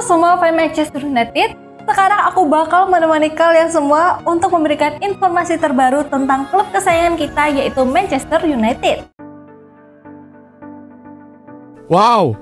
semua fans Manchester United, sekarang aku bakal menemani kalian semua untuk memberikan informasi terbaru tentang klub kesayangan kita, yaitu Manchester United. Wow!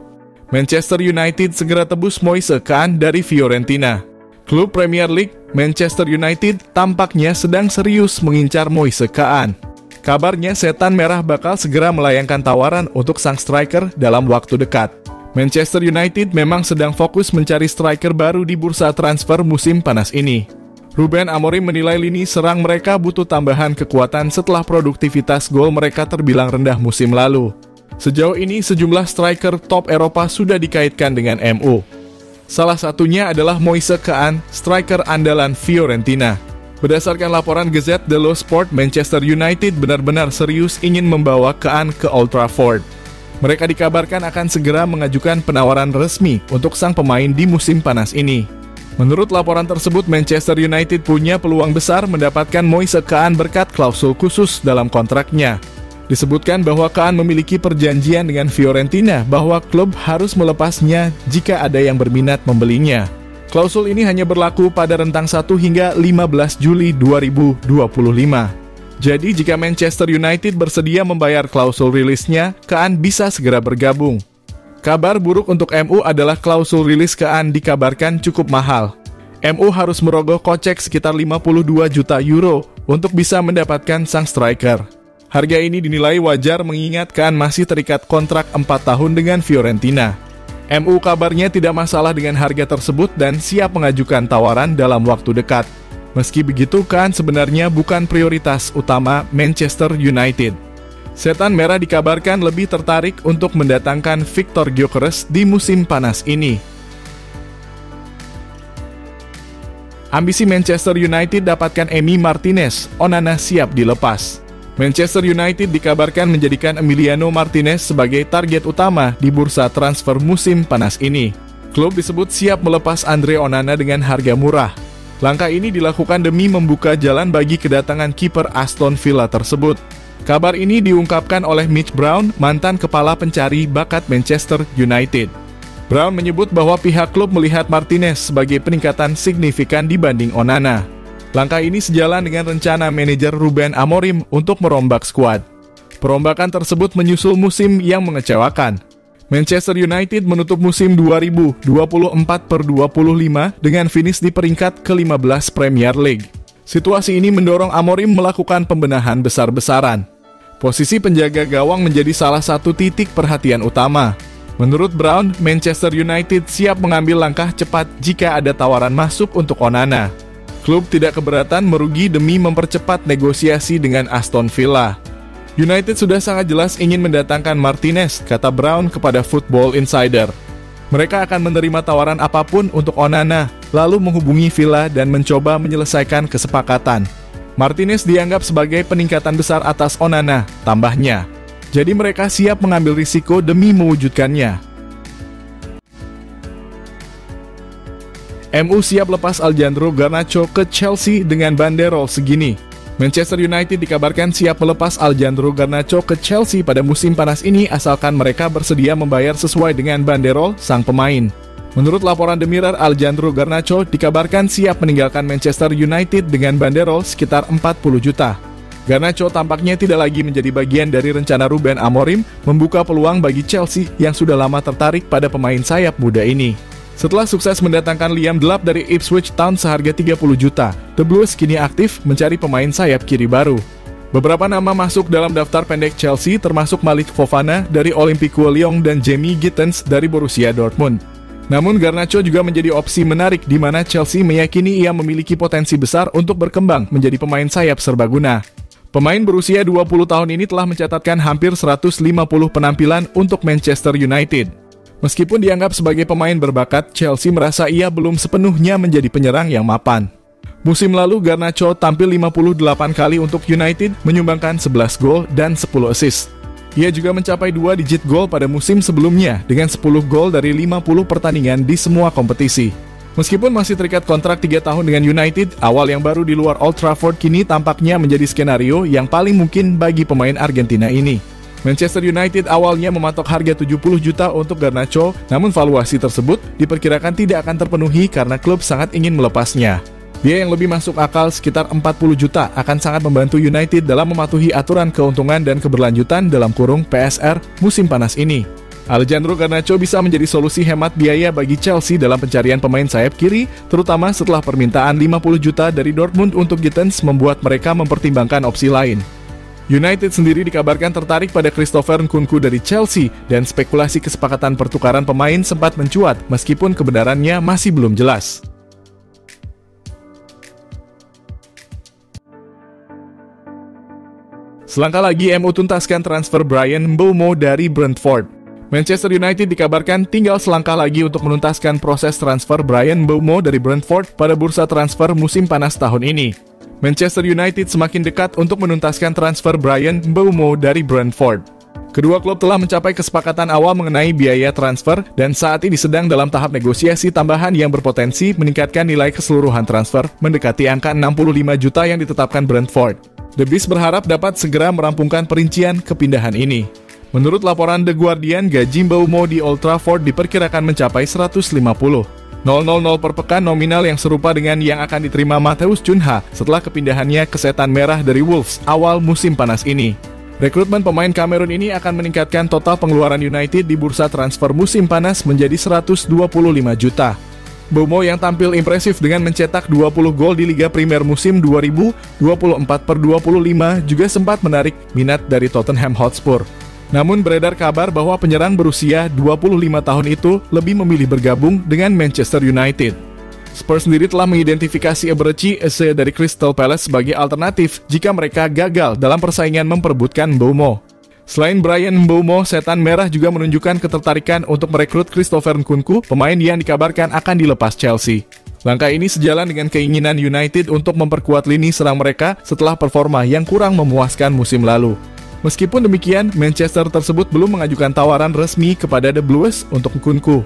Manchester United segera tebus Moise Kean dari Fiorentina. Klub Premier League, Manchester United tampaknya sedang serius mengincar Moise Kean. Kabarnya Setan Merah bakal segera melayangkan tawaran untuk sang striker dalam waktu dekat. Manchester United memang sedang fokus mencari striker baru di bursa transfer musim panas ini. Ruben Amorim menilai lini serang mereka butuh tambahan kekuatan setelah produktivitas gol mereka terbilang rendah musim lalu. Sejauh ini sejumlah striker top Eropa sudah dikaitkan dengan MU. Salah satunya adalah Moise Kean, striker andalan Fiorentina. Berdasarkan laporan Gazette dello Sport, Manchester United benar-benar serius ingin membawa Kean ke Old Trafford. Mereka dikabarkan akan segera mengajukan penawaran resmi untuk sang pemain di musim panas ini. Menurut laporan tersebut, Manchester United punya peluang besar mendapatkan Moise Kean berkat klausul khusus dalam kontraknya. Disebutkan bahwa Kean memiliki perjanjian dengan Fiorentina bahwa klub harus melepasnya jika ada yang berminat membelinya. Klausul ini hanya berlaku pada rentang 1 hingga 15 Juli 2025. Jadi jika Manchester United bersedia membayar klausul rilisnya, Kean bisa segera bergabung. Kabar buruk untuk MU adalah klausul rilis Kean dikabarkan cukup mahal. MU harus merogoh kocek sekitar 52 juta euro untuk bisa mendapatkan sang striker. Harga ini dinilai wajar mengingat Kean masih terikat kontrak 4 tahun dengan Fiorentina. MU kabarnya tidak masalah dengan harga tersebut dan siap mengajukan tawaran dalam waktu dekat. Meski begitu, Kean sebenarnya bukan prioritas utama Manchester United. Setan Merah dikabarkan lebih tertarik untuk mendatangkan Viktor Gyökeres di musim panas ini. Ambisi Manchester United dapatkan Emi Martinez, Onana siap dilepas. Manchester United dikabarkan menjadikan Emiliano Martinez sebagai target utama di bursa transfer musim panas ini. Klub disebut siap melepas Andre Onana dengan harga murah. Langkah ini dilakukan demi membuka jalan bagi kedatangan kiper Aston Villa tersebut. Kabar ini diungkapkan oleh Mitch Brown, mantan kepala pencari bakat Manchester United. Brown menyebut bahwa pihak klub melihat Martinez sebagai peningkatan signifikan dibanding Onana. Langkah ini sejalan dengan rencana manajer Ruben Amorim untuk merombak skuad. Perombakan tersebut menyusul musim yang mengecewakan. Manchester United menutup musim 2024/25 dengan finish di peringkat ke-15 Premier League. Situasi ini mendorong Amorim melakukan pembenahan besar-besaran. Posisi penjaga gawang menjadi salah satu titik perhatian utama. Menurut Brown, Manchester United siap mengambil langkah cepat jika ada tawaran masuk untuk Onana. Klub tidak keberatan merugi demi mempercepat negosiasi dengan Aston Villa. United sudah sangat jelas ingin mendatangkan Martinez, kata Brown kepada Football Insider. Mereka akan menerima tawaran apapun untuk Onana, lalu menghubungi Villa dan mencoba menyelesaikan kesepakatan. Martinez dianggap sebagai peningkatan besar atas Onana, tambahnya. Jadi mereka siap mengambil risiko demi mewujudkannya. MU siap lepas Alejandro Garnacho ke Chelsea dengan banderol segini. Manchester United dikabarkan siap melepas Alejandro Garnacho ke Chelsea pada musim panas ini asalkan mereka bersedia membayar sesuai dengan banderol sang pemain. Menurut laporan The Mirror, Alejandro Garnacho dikabarkan siap meninggalkan Manchester United dengan banderol sekitar 40 juta. Garnacho tampaknya tidak lagi menjadi bagian dari rencana Ruben Amorim membuka peluang bagi Chelsea yang sudah lama tertarik pada pemain sayap muda ini. Setelah sukses mendatangkan Liam Delap dari Ipswich Town seharga 30 juta, The Blues kini aktif mencari pemain sayap kiri baru. Beberapa nama masuk dalam daftar pendek Chelsea termasuk Malik Fofana dari Olympique Lyon dan Jamie Gittens dari Borussia Dortmund. Namun Garnacho juga menjadi opsi menarik di mana Chelsea meyakini ia memiliki potensi besar untuk berkembang menjadi pemain sayap serbaguna. Pemain berusia 20 tahun ini telah mencatatkan hampir 150 penampilan untuk Manchester United. Meskipun dianggap sebagai pemain berbakat, Chelsea merasa ia belum sepenuhnya menjadi penyerang yang mapan. Musim lalu, Garnacho tampil 58 kali untuk United, menyumbangkan 11 gol dan 10 assist. Ia juga mencapai 2 digit gol pada musim sebelumnya, dengan 10 gol dari 50 pertandingan di semua kompetisi. Meskipun masih terikat kontrak 3 tahun dengan United, awal yang baru di luar Old Trafford kini tampaknya menjadi skenario yang paling mungkin bagi pemain Argentina ini. Manchester United awalnya mematok harga 70 juta untuk Garnacho, namun valuasi tersebut diperkirakan tidak akan terpenuhi karena klub sangat ingin melepasnya. Biaya yang lebih masuk akal sekitar 40 juta akan sangat membantu United dalam mematuhi aturan keuntungan dan keberlanjutan dalam kurung PSR musim panas ini. Alejandro Garnacho bisa menjadi solusi hemat biaya bagi Chelsea dalam pencarian pemain sayap kiri, terutama setelah permintaan 50 juta dari Dortmund untuk Gittens membuat mereka mempertimbangkan opsi lain. United sendiri dikabarkan tertarik pada Christopher Nkunku dari Chelsea, dan spekulasi kesepakatan pertukaran pemain sempat mencuat meskipun kebenarannya masih belum jelas. Selangkah lagi MU tuntaskan transfer Bryan Mbeumo dari Brentford. Manchester United dikabarkan tinggal selangkah lagi untuk menuntaskan proses transfer Bryan Mbeumo dari Brentford pada bursa transfer musim panas tahun ini. Manchester United semakin dekat untuk menuntaskan transfer Bryan Mbeumo dari Brentford. Kedua klub telah mencapai kesepakatan awal mengenai biaya transfer dan saat ini sedang dalam tahap negosiasi tambahan yang berpotensi meningkatkan nilai keseluruhan transfer mendekati angka 65 juta yang ditetapkan Brentford. The Bees berharap dapat segera merampungkan perincian kepindahan ini. Menurut laporan The Guardian, gaji Mbeumo di Old Trafford diperkirakan mencapai 150,000 per pekan nominal yang serupa dengan yang akan diterima Matheus Cunha setelah kepindahannya ke Setan Merah dari Wolves awal musim panas ini. Rekrutmen pemain Kamerun ini akan meningkatkan total pengeluaran United di bursa transfer musim panas menjadi 125 juta. Mbeumo yang tampil impresif dengan mencetak 20 gol di Liga Primer musim 2024/25 juga sempat menarik minat dari Tottenham Hotspur. Namun beredar kabar bahwa penyerang berusia 25 tahun itu lebih memilih bergabung dengan Manchester United. Spurs sendiri telah mengidentifikasi Eberechi Eze dari Crystal Palace sebagai alternatif jika mereka gagal dalam persaingan memperebutkan Mbeumo. Selain Bryan Mbeumo, Setan Merah juga menunjukkan ketertarikan untuk merekrut Christopher Nkunku, pemain yang dikabarkan akan dilepas Chelsea. Langkah ini sejalan dengan keinginan United untuk memperkuat lini serang mereka setelah performa yang kurang memuaskan musim lalu. Meskipun demikian, Manchester tersebut belum mengajukan tawaran resmi kepada The Blues untuk Nkunku.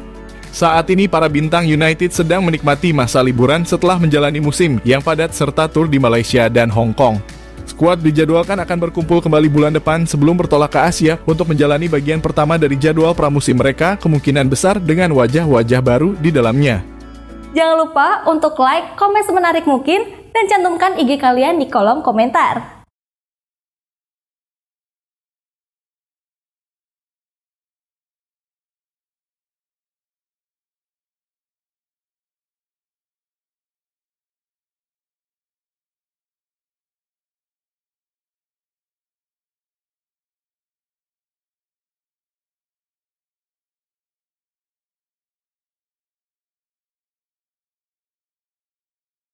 Saat ini para bintang United sedang menikmati masa liburan setelah menjalani musim yang padat serta tur di Malaysia dan Hong Kong. Skuad dijadwalkan akan berkumpul kembali bulan depan sebelum bertolak ke Asia untuk menjalani bagian pertama dari jadwal pramusim mereka, kemungkinan besar dengan wajah-wajah baru di dalamnya. Jangan lupa untuk like, komen semenarik mungkin, dan cantumkan IG kalian di kolom komentar.